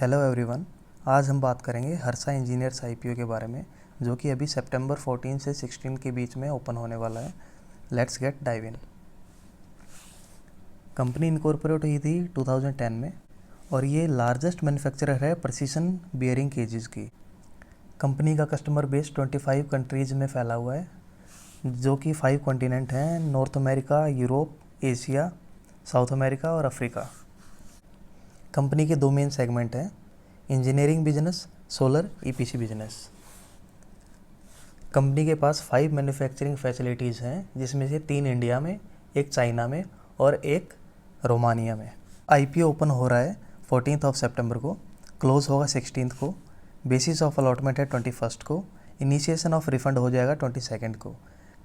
Hello everyone. आज हम बात करेंगे हर्षा इंजीनियर्स आईपीओ के बारे में, जो कि अभी सितंबर 14 से 16 के बीच में ओपन होने वाला है। Let's get dive in. Company incorporate हुई थी 2010 में और ये लार्जेस्ट मैन्युफैक्चरर है प्रिसिशन बियरिंग केजेस की। कंपनी का कस्टमर बेस 25 कंट्रीज़ में फैला हुआ है, जो कि 5 कॉन्टिनेंट हैं: north America, Europe, Asia, south America और अफ्रीका। कंपनी के 2 मेन सेगमेंट हैं: engineering business, solar EPC business. Company के पास 5 मैन्युफैक्चरिंग फैसिलिटीज़ हैं, जिसमें से 3 इंडिया में, 1 चाइना में और 1 रोमानिया में। आईपीओ ओपन हो रहा है 14 सितंबर को, क्लोज होगा 16 को, बेसिस ऑफ अलॉटमेंट है 21 को, इनिशिएशन ऑफ रिफंड हो जाएगा 22 को,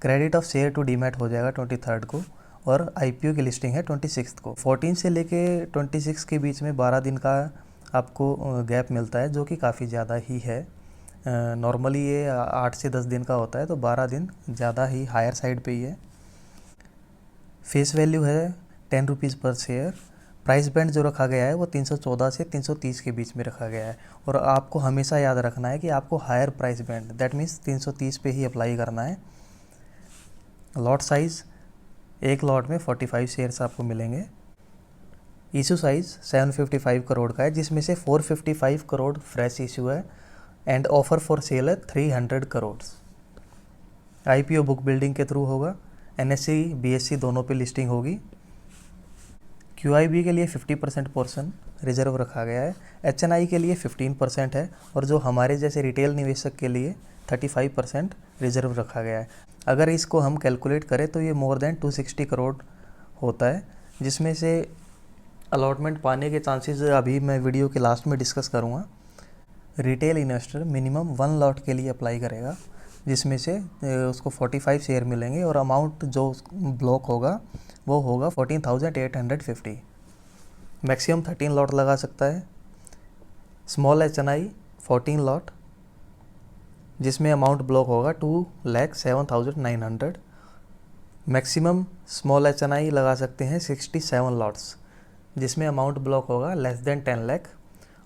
credit of share to demat हो जाएगा 23 को और आईपीओ की लिस्टिंग है 26 को। 14 से लेके 26 के बीच में 12 दिन का आपको गैप मिलता है, जो कि काफ़ी ज़्यादा ही है। नॉर्मली ये 8 से 10 दिन का होता है, तो 12 दिन ज़्यादा ही हायर साइड पे ही है। फेस वैल्यू है 10 रुपीज़ पर शेयर। प्राइस बैंड जो रखा गया है वो 314 से 330 के बीच में रखा गया है, और आपको हमेशा याद रखना है कि आपको higher price band, that means 330 पे ही अप्लाई करना है। लॉट साइज़, एक लॉट में 45 शेयर्स आपको मिलेंगे। इशू साइज़ 755 करोड़ का है, जिसमें से 455 करोड़ फ्रेश इशू है एंड ऑफर फॉर सेल है 300 करोड़। आईपीओ बुक बिल्डिंग के थ्रू होगा। एनएससी बीएससी दोनों पे लिस्टिंग होगी। क्यूआईबी के लिए 50% पोर्शन रिजर्व रखा गया है। एचएनआई के लिए 15% है, और जो हमारे जैसे रिटेल निवेशक के लिए 35% रिजर्व रखा गया है। अगर इसको हम कैलकुलेट करें तो ये मोर देन 260 करोड़ होता है, जिसमें से अलॉटमेंट पाने के चांसेस अभी मैं वीडियो के लास्ट में डिस्कस करूँगा। रिटेल इन्वेस्टर मिनिमम 1 लॉट के लिए अप्लाई करेगा, जिसमें से उसको 45 शेयर मिलेंगे, और अमाउंट जो ब्लॉक होगा वो होगा 14,850। मैक्सिमम 13 लॉट लगा सकता है। स्मॉल एचएनआई 14 लॉट, जिसमें अमाउंट ब्लॉक होगा 2,07,900। मैक्सिमम स्मॉल एचएनआई लगा सकते हैं 67 लॉट्स, जिसमें अमाउंट ब्लॉक होगा लेस देन 10 लाख,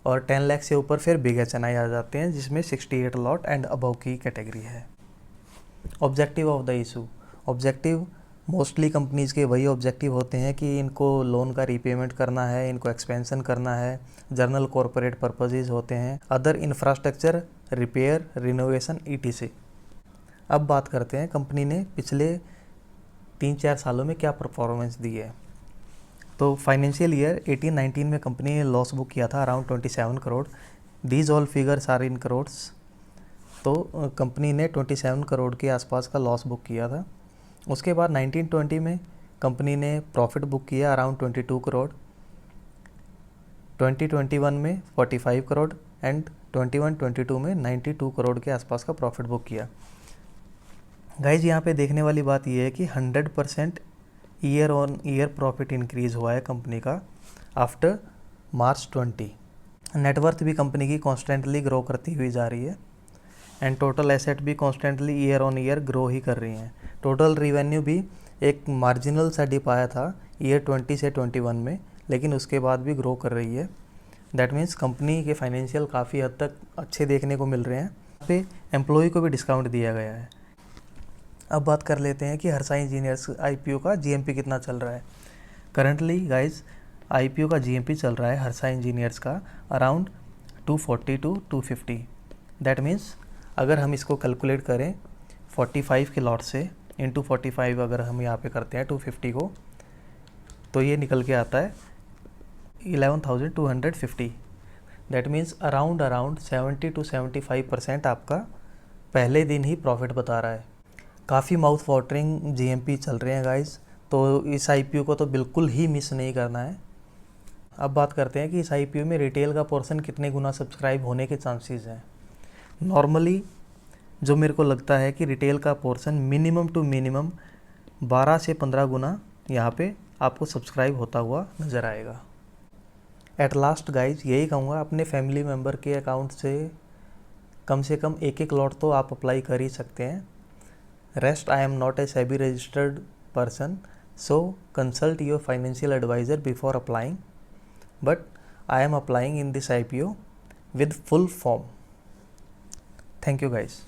और 10 लाख से ऊपर फिर बिग एचएनआई आ जाते हैं, जिसमें 68 लॉट एंड अबव की कैटेगरी है। Objective of the issue. Objective mostly companies के वही ऑब्जेक्टिव होते हैं कि इनको लोन का रीपेमेंट करना है, इनको एक्सपेंशन करना है, जर्नल कॉरपोरेट पर्पसेस होते हैं, other infrastructure, repair, renovation, etc. अब बात करते हैं कंपनी ने पिछले 3-4 सालों में क्या परफॉर्मेंस दी है। तो फाइनेंशियल ईयर 18-19 में कंपनी ने लॉस बुक किया था around 27 crore. These all figures are in crores. तो कंपनी ने 27 करोड़ के आसपास का लॉस बुक किया था। उसके बाद 1920 में कंपनी ने प्रॉफिट बुक किया अराउंड 22 करोड़। 2021 में 45 करोड़ एंड 21-22 में 92 करोड़ के आसपास का प्रॉफिट बुक किया। गाइज, यहाँ पे देखने वाली बात यह है कि 100% year on year profit increase हुआ है कंपनी का आफ्टर मार्च 20। नेटवर्थ भी कंपनी की कॉन्स्टेंटली ग्रो करती हुई जा रही है, एंड टोटल एसेट भी constantly year on year grow ही कर रही हैं। टोटल रिवेन्यू भी एक मार्जिनल सा डिप आया था ईयर 20 से 21 में, लेकिन उसके बाद भी ग्रो कर रही है। दैट मीन्स कंपनी के फाइनेंशियल काफ़ी हद तक अच्छे देखने को मिल रहे हैं। यहाँ पे एम्प्लॉय को भी डिस्काउंट दिया गया है। अब बात कर लेते हैं कि हर्षा इंजीनियर्स आईपीओ का जीएमपी कितना चल रहा है। करंटली गाइज, आईपीओ का जीएमपी चल रहा है हर्षा इंजीनियर्स का अराउंड 240 to 250। दैट मीन्स अगर हम इसको कैलकुलेट करें 45 के लॉट से इंटू 45 अगर हम यहाँ पे करते हैं 250 को, तो ये निकल के आता है 11,250। दैट मीन्स अराउंड 70 to 75% आपका पहले दिन ही प्रॉफिट बता रहा है। काफ़ी माउथ वाटरिंग जीएमपी चल रहे हैं गाइस, तो इस आईपीओ को तो बिल्कुल ही मिस नहीं करना है। अब बात करते हैं कि इस आईपीओ में रिटेल का पोर्शन कितने गुना सब्सक्राइब होने के चांसेस हैं। नॉर्मली जो मेरे को लगता है कि रिटेल का पोर्शन मिनिमम टू मिनिमम 12 से 15 गुना यहाँ पे आपको सब्सक्राइब होता हुआ नज़र आएगा। एट लास्ट गाइज, यही कहूँगा, अपने फैमिली मेम्बर के अकाउंट से कम 1-1 लॉट तो आप अप्लाई कर ही सकते हैं। Rest I am not a SEBI registered person, so consult your financial advisor before applying, but I am applying in this IPO with full form. Thank you guys.